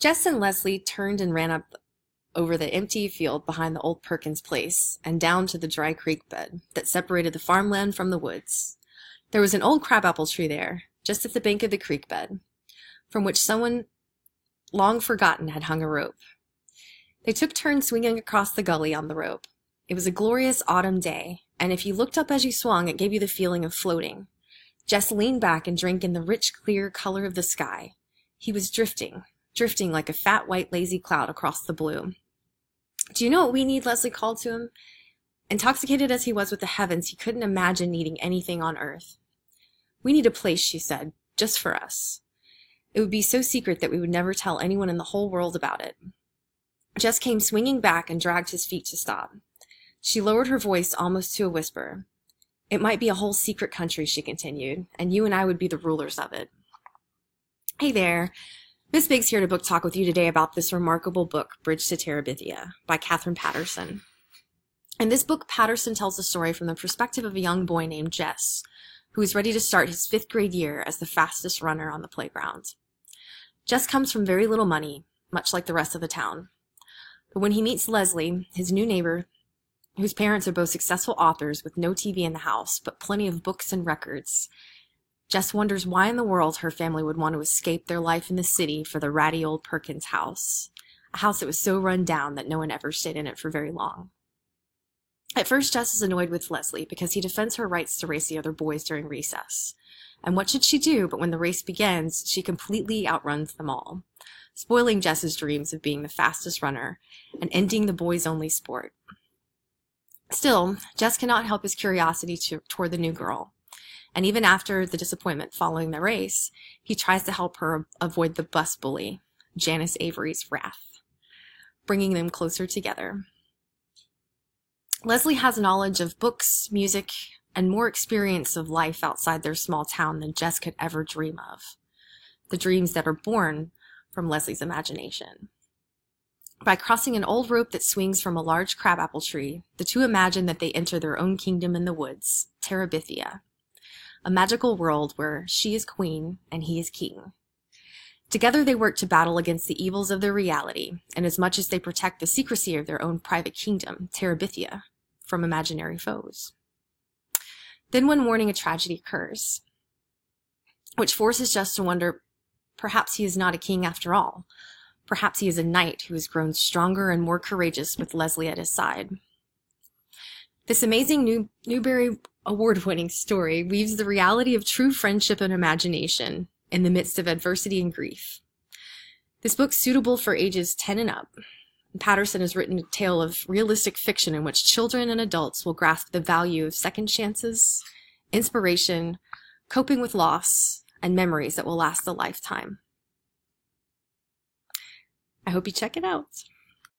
Jess and Leslie turned and ran up over the empty field behind the old Perkins place and down to the dry creek bed that separated the farmland from the woods. There was an old crabapple tree there, just at the bank of the creek bed, from which someone long forgotten had hung a rope. They took turns swinging across the gully on the rope. It was a glorious autumn day, and if you looked up as you swung, it gave you the feeling of floating. Jess leaned back and drank in the rich, clear color of the sky. He was drifting like a fat, white, lazy cloud across the blue. "Do you know what we need?" Leslie called to him. Intoxicated as he was with the heavens, he couldn't imagine needing anything on earth. "We need a place," she said, "just for us. It would be so secret that we would never tell anyone in the whole world about it." Jess came swinging back and dragged his feet to stop. She lowered her voice almost to a whisper. "It might be a whole secret country," she continued, "and you and I would be the rulers of it." Hey there. Miss Biggs here to book talk with you today about this remarkable book, Bridge to Terabithia, by Katherine Paterson. In this book, Paterson tells the story from the perspective of a young boy named Jess, who is ready to start his 5th grade year as the fastest runner on the playground. Jess comes from very little money, much like the rest of the town. But when he meets Leslie, his new neighbor, whose parents are both successful authors with no TV in the house, but plenty of books and records, Jess wonders why in the world her family would want to escape their life in the city for the ratty old Perkins house, a house that was so run down that no one ever stayed in it for very long. At first, Jess is annoyed with Leslie because he defends her rights to race the other boys during recess. And what should she do but when the race begins, she completely outruns them all, spoiling Jess's dreams of being the fastest runner and ending the boys-only sport. Still, Jess cannot help his curiosity toward the new girl. And even after the disappointment following the race, he tries to help her avoid the bus bully, Janice Avery's wrath, bringing them closer together. Leslie has knowledge of books, music, and more experience of life outside their small town than Jess could ever dream of. The dreams that are born from Leslie's imagination. By crossing an old rope that swings from a large crabapple tree, the two imagine that they enter their own kingdom in the woods, Terabithia, a magical world where she is queen and he is king. Together they work to battle against the evils of their reality, inasmuch as they protect the secrecy of their own private kingdom, Terabithia, from imaginary foes. Then one morning a tragedy occurs, which forces Jess to wonder, perhaps he is not a king after all. Perhaps he is a knight who has grown stronger and more courageous with Leslie at his side. This amazing Newbery Award-winning story weaves the reality of true friendship and imagination in the midst of adversity and grief. This book's suitable for ages 10 and up. Paterson has written a tale of realistic fiction in which children and adults will grasp the value of second chances, inspiration, coping with loss, and memories that will last a lifetime. I hope you check it out.